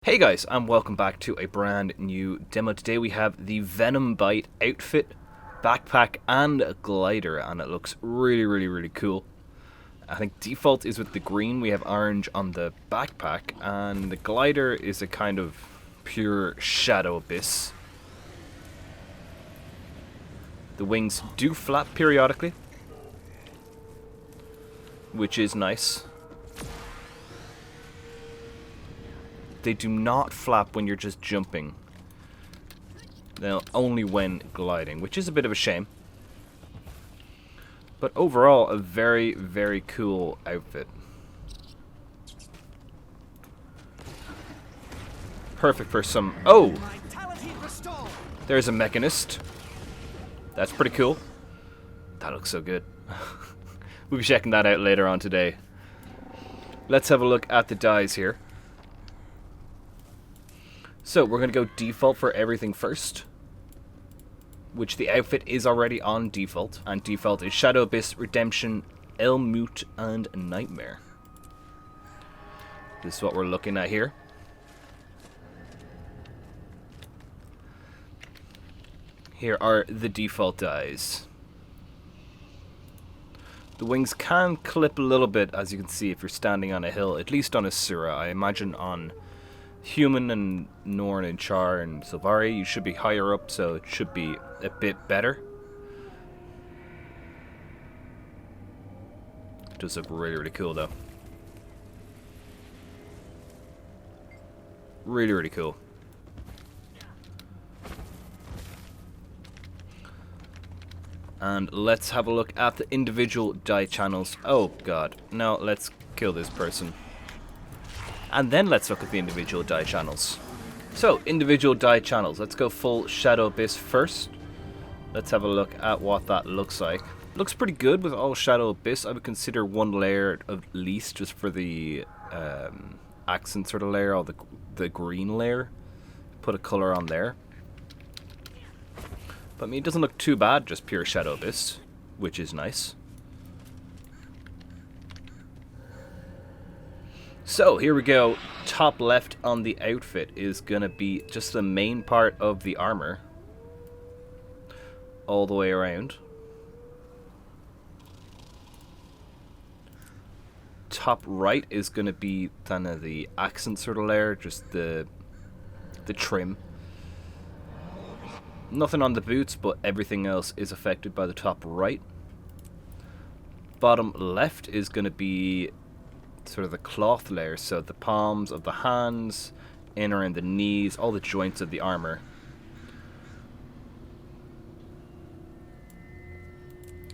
Hey guys, and welcome back to a brand new demo. Today we have the Venombite Outfit, Backpack and Glider, and it looks really cool. I think default is with the green, we have orange on the backpack, and the glider is a kind of pure shadow abyss. The wings do flap periodically, which is nice. They do not flap when you're just jumping. They'll only when gliding, which is a bit of a shame. But overall, a very cool outfit. Perfect for some... Oh! There's a mechanist. That's pretty cool. That looks so good. We'll be checking that out later on today. Let's have a look at the dies here. So we're going to go default for everything first, which the outfit is already on default, and default is Shadow Abyss, Redemption, Elmute, and Nightmare. This is what we're looking at here. Here are the default dies. The wings can clip a little bit, as you can see, if you're standing on a hill, at least on Asura. I imagine on Human and Norn and Charr and Sylvari, you should be higher up, so it should be a bit better. It does look really cool though. Really cool. And let's have a look at the individual die channels. Oh god, no, let's kill this person. And then let's look at the individual die channels. So, individual die channels. Let's go full Shadow Abyss first. Let's have a look at what that looks like. Looks pretty good with all Shadow Abyss. I would consider one layer at least just for the accent sort of layer, or the green layer. Put a color on there. But I mean, it doesn't look too bad, just pure Shadow Abyss, which is nice. So here we go. Top left on the outfit is gonna be just the main part of the armor, all the way around. Top right is gonna be kind of the accent sort of layer, just the trim. Nothing on the boots, but everything else is affected by the top right. Bottom left is gonna be sort of the cloth layer, so the palms of the hands, in around the knees, all the joints of the armor.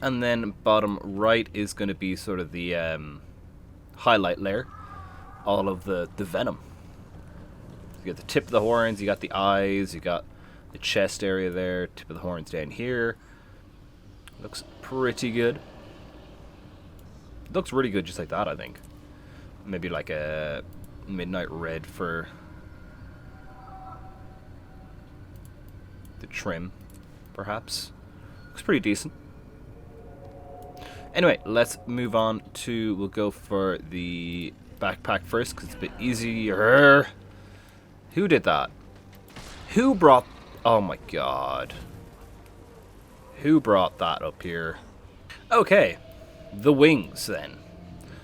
And then bottom right is going to be sort of the highlight layer, all of the venom. You got the tip of the horns, you got the eyes, you got the chest area there, tip of the horns down here. Looks pretty good. Looks really good just like that, I think. Maybe like a midnight red for the trim, perhaps. Looks pretty decent. Anyway, let's move on to, we'll go for the backpack first, because it's a bit easier. Who did that? Who brought, oh my god. Who brought that up here? Okay, the wings then.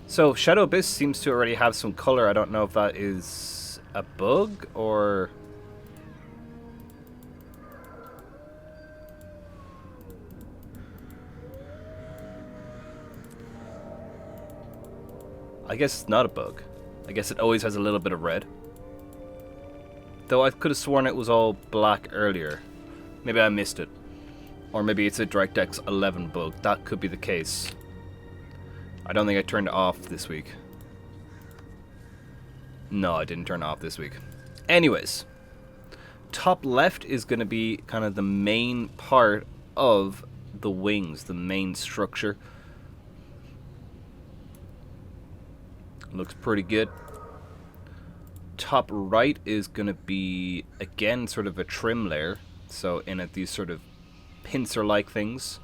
So, Shadow Abyss seems to already have some color. I don't know if that is a bug or... I guess it's not a bug. I guess it always has a little bit of red. Though I could have sworn it was all black earlier. Maybe I missed it. Or maybe it's a DirectX 11 bug. That could be the case. I don't think I turned it off this week. No, I didn't turn it off this week. Anyways, top left is going to be kind of the main part of the wings, the main structure. Looks pretty good. Top right is going to be, again, sort of a trim layer. So in it, these sort of pincer-like things.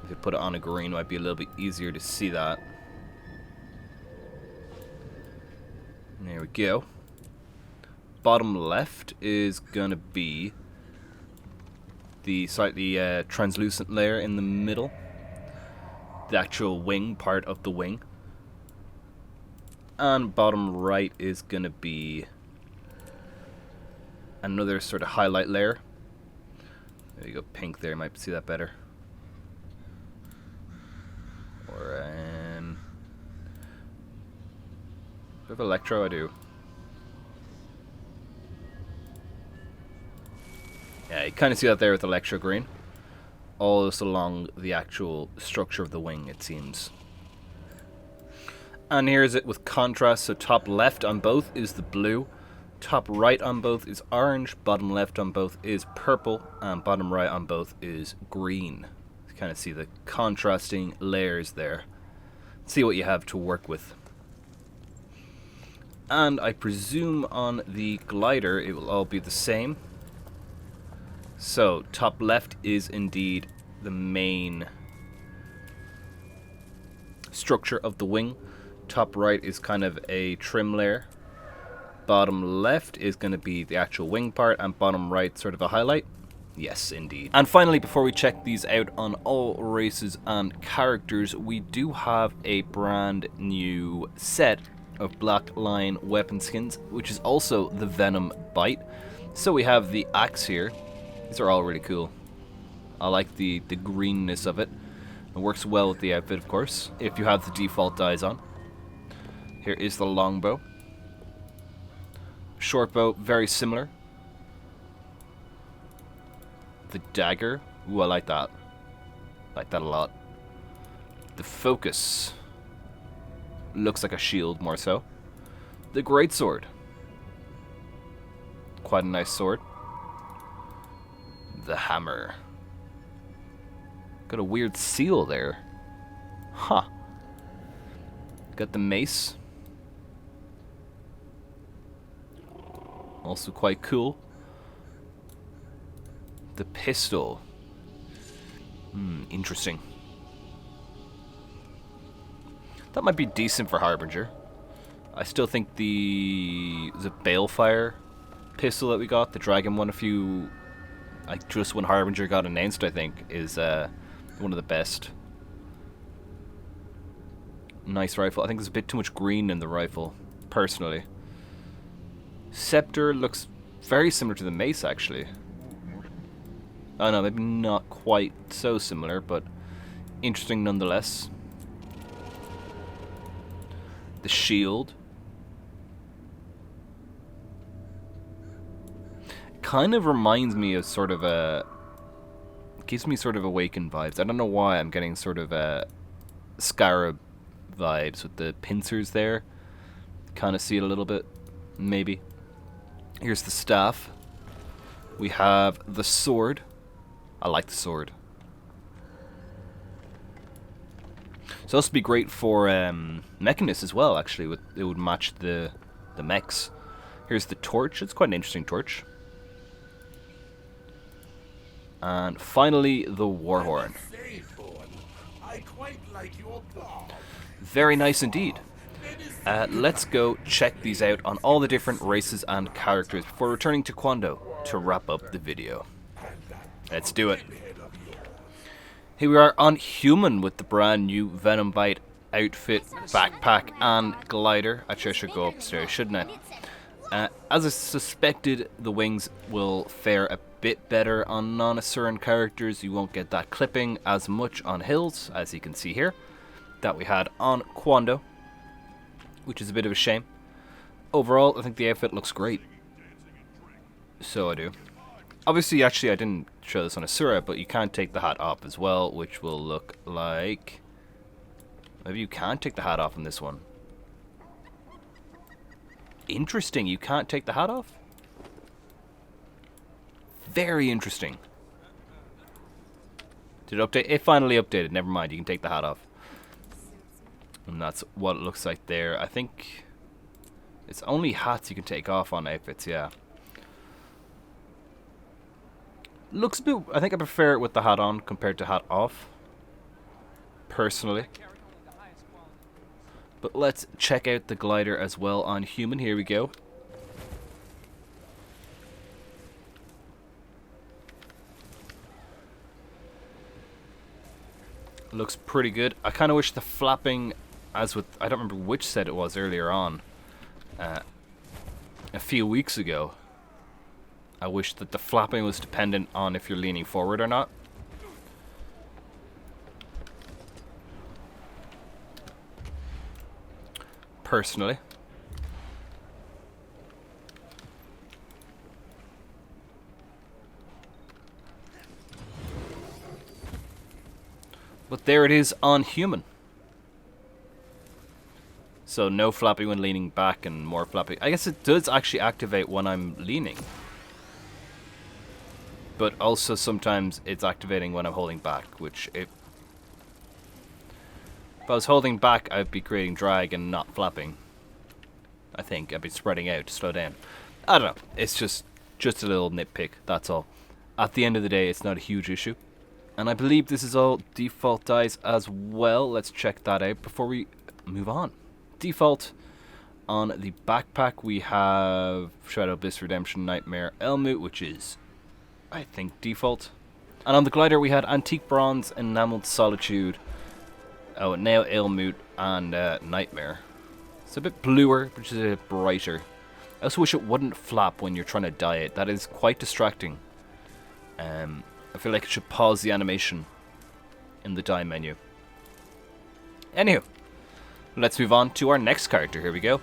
If you put it on a green, it might be a little bit easier to see that. There we go. bottom left is gonna be the slightly translucent layer in the middle. The actual wing part of the wing. And bottom right is gonna be another sort of highlight layer. There you go, pink there, you might see that better. Or do I have electro? I do. Yeah, you kind of see that there with electro green. All this along the actual structure of the wing, it seems. And here's it with contrast. So top left on both is the blue. Top right on both is orange. Bottom left on both is purple. And bottom right on both is green. You kind of see the contrasting layers there. See what you have to work with. And I presume on the glider it will all be the same. So, top left is indeed the main structure of the wing. Top right is kind of a trim layer. Bottom left is going to be the actual wing part, and bottom right sort of a highlight. Yes, indeed. And finally, before we check these out on all races and characters, we do have a brand new set of Black Line weapon skins, which is also the Venombite. So we have the axe here. These are all really cool. I like the greenness of it. It works well with the outfit, of course, if you have the default dyes on. Here is the longbow. Short bow, very similar. The dagger. Ooh, I like that. I like that a lot. The focus. Looks like a shield, more so. The greatsword. Quite a nice sword. The hammer. Got a weird seal there. Huh. Got the mace. Also quite cool. The pistol. Interesting. That might be decent for Harbinger. I still think the Balefire pistol that we got, the dragon one, like just when Harbinger got announced, I think, is one of the best. Nice rifle. I think there's a bit too much green in the rifle, personally. Scepter looks very similar to the mace, actually. Oh no, maybe not quite so similar, but interesting nonetheless. The shield. Kind of reminds me of sort of a... gives me sort of Awakened vibes. I don't know why I'm getting sort of Scarab vibes with the pincers there. Kind of see it a little bit, maybe. Here's the staff. We have the sword. I like the sword. So this would be great for mechanists as well, actually. It would match the mechs. Here's the torch. It's quite an interesting torch. And finally, the Warhorn. Very nice indeed. Let's go check these out on all the different races and characters before returning to Quando to wrap up the video. Let's do it. Here we are on Human with the brand new Venombite Outfit, Backpack and Glider. Actually, I should go upstairs, shouldn't I? As I suspected, the wings will fare a bit better on non-Asuran characters. You won't get that clipping as much on hills, as you can see here, that we had on Quando, which is a bit of a shame. Overall, I think the outfit looks great. So I do. Obviously, actually, I didn't show this on Asura, but you can take the hat off as well, which will look like... maybe you can't take the hat off on this one. Interesting, you can't take the hat off? Very interesting. Did it update? It finally updated, never mind, you can take the hat off. And that's what it looks like there. I think it's only hats you can take off on outfits, yeah. Looks a bit... I think I prefer it with the hat on compared to hat off, personally. But let's check out the glider as well on Human. Here we go. Looks pretty good. I kind of wish the flapping, as with, I don't remember which set it was earlier on, a few weeks ago. I wish that the flapping was dependent on if you're leaning forward or not. Personally. But there it is on human. So no flapping when leaning back and more flapping. I guess it does actually activate when I'm leaning. But also sometimes it's activating when I'm holding back, which if I was holding back, I'd be creating drag and not flapping. I think I'd be spreading out to slow down. I don't know. It's just a little nitpick, that's all. At the end of the day, it's not a huge issue. And I believe this is all default dice as well. Let's check that out before we move on. Default on the backpack, we have Shadow Abyss, Redemption, Nightmare, Elmut, which is, I think, default. And on the glider, we had Antique Bronze, Enameled Solitude, oh, now Elmut, and Nightmare. It's a bit bluer, which is a bit brighter. I also wish it wouldn't flap when you're trying to dye it. That is quite distracting. I feel like it should pause the animation in the dye menu. Anywho, let's move on to our next character. Here we go.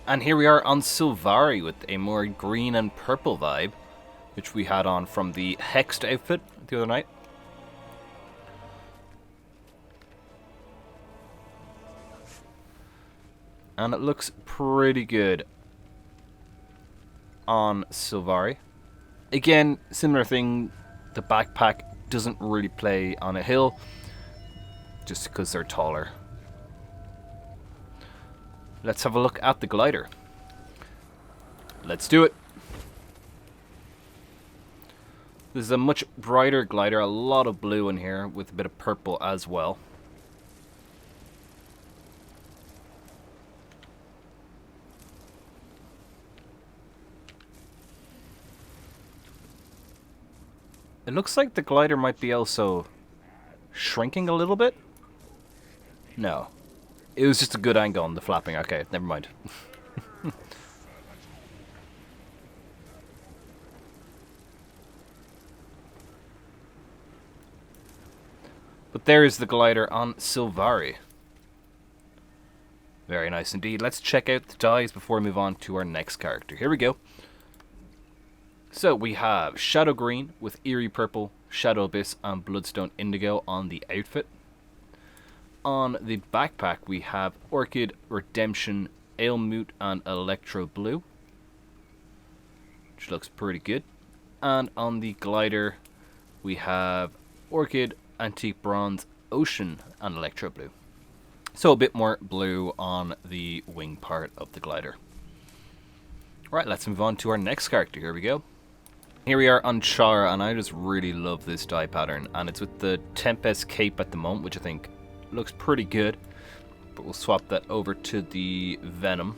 And here we are on Sylvari with a more green and purple vibe, which we had on from the Hexed outfit the other night. And it looks pretty good on Sylvari. Again, similar thing. The backpack doesn't really play on a hill, just because they're taller. Let's have a look at the glider. Let's do it. This is a much brighter glider, a lot of blue in here, with a bit of purple as well. It looks like the glider might be also shrinking a little bit. No. It was just a good angle on the flapping. Okay, never mind. But there is the glider on Sylvari. Very nice indeed. Let's check out the dyes before we move on to our next character. Here we go. So we have Shadow Green with Eerie Purple, Shadow Abyss, and Bloodstone Indigo on the outfit. On the backpack we have Orchid, Redemption, Ailmute, and Electro Blue, which looks pretty good. And on the glider we have Orchid, Antique Bronze, Ocean, and Electro Blue. So a bit more blue on the wing part of the glider. Right, let's move on to our next character. Here we go. Here we are on Charr, and I just really love this dye pattern, and it's with the Tempest cape at the moment, which I think looks pretty good. But we'll swap that over to the Venom.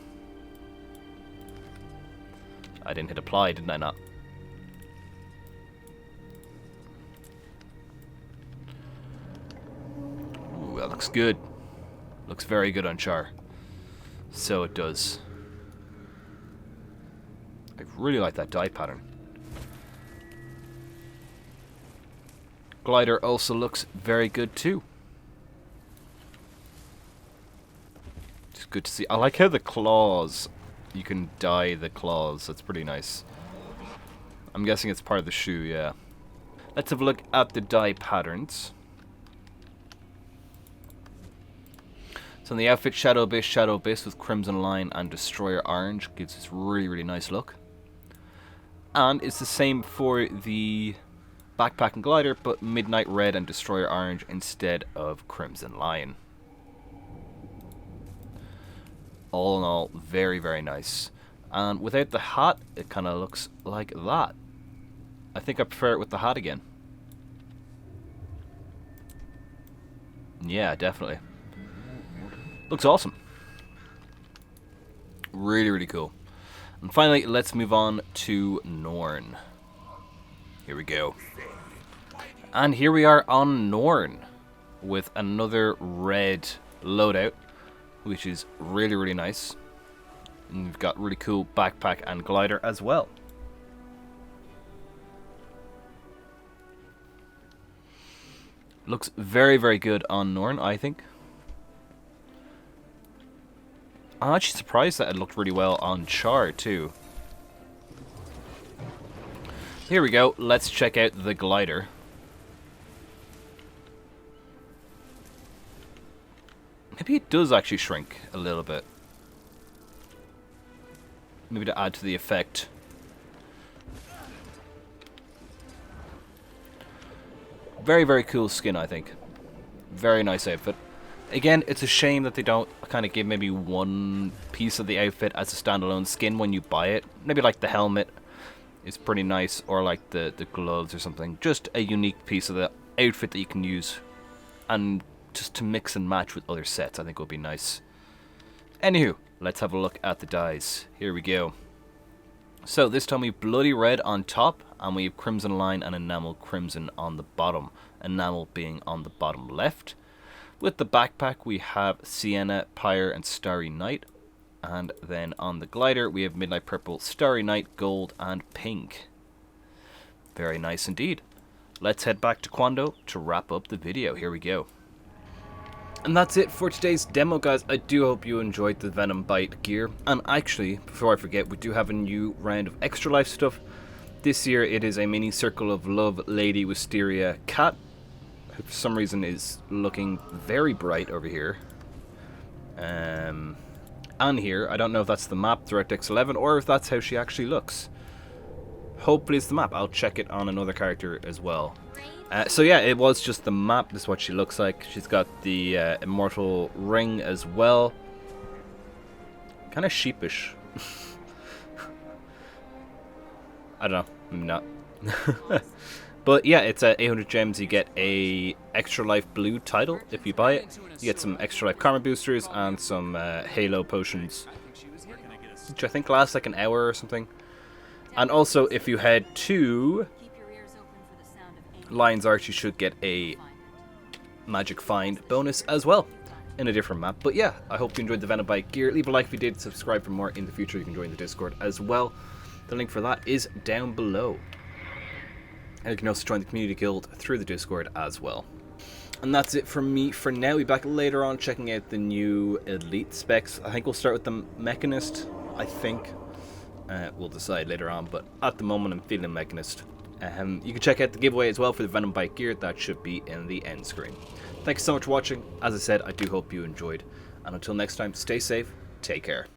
I didn't hit apply, didn't I not? Ooh, that looks good. Looks very good on Charr. So it does. I really like that dye pattern. Glider also looks very good too. Just good to see. I like how the claws, you can dye the claws. That's pretty nice. I'm guessing it's part of the shoe, yeah. Let's have a look at the dye patterns. So in the outfit, Shadow Abyss with Crimson Line and Destroyer Orange gives this really, really nice look. And it's the same for the backpack and glider, but Midnight Red and Destroyer Orange instead of Crimson Lion. All in all, very, very nice. And without the hat, it kind of looks like that. I think I prefer it with the hat again. Yeah, definitely. Looks awesome. Really, really cool. And finally, let's move on to Norn. Here we go. And here we are on Norn. with another red loadout, which is really, really nice. And we've got really cool backpack and glider as well. Looks very, very good on Norn, I think. I'm actually surprised that it looked really well on Charr too. Here we go, let's check out the glider. Maybe it does actually shrink a little bit. Maybe to add to the effect. Very, very cool skin, I think. Very nice outfit. Again, it's a shame that they don't kind of give maybe one piece of the outfit as a standalone skin when you buy it. Maybe like the helmet is pretty nice, or like the gloves or something. Just a unique piece of the outfit that you can use and just to mix and match with other sets, I think would be nice. Anywho, let's have a look at the dyes. Here we go. So this time we have bloody red on top, and we have crimson line and enamel crimson on the bottom. Enamel being on the bottom left. With the backpack we have sienna, pyre and starry night. And then on the glider we have midnight purple, starry night, gold and pink. Very nice indeed. Let's head back to Quando to wrap up the video. Here we go. And that's it for today's demo, guys. I do hope you enjoyed the Venombite gear. And actually, before I forget, we do have a new round of extra life stuff. This year it is a mini Circle of Love Lady Wisteria cat, who for some reason is looking very bright over here. And here, I don't know if that's the map, DirectX 11, or if that's how she actually looks. Hopefully it's the map. I'll check it on another character as well. So yeah, it was just the map. This is what she looks like. She's got the immortal ring as well. Kind of sheepish. I don't know, maybe not. But yeah, it's 800 gems. You get a extra life blue title if you buy it. You get some extra life karma boosters and some halo potions, which I think last like an hour or something. And also, if you head to Lion's Arch, you should get a magic find bonus as well in a different map. But yeah, I hope you enjoyed the Venombite gear. Leave a like if you did. Subscribe for more in the future. You can join the Discord as well. The link for that is down below. And you can also join the community guild through the Discord as well. And that's it from me for now. We'll be back later on checking out the new elite specs. I think we'll start with the Mechanist, I think. We'll decide later on, but at the moment I'm feeling Mechanist. You can check out the giveaway as well for the Venombite gear. That should be in the end screen. Thank you so much for watching. As I said, I do hope you enjoyed. And until next time, stay safe, take care.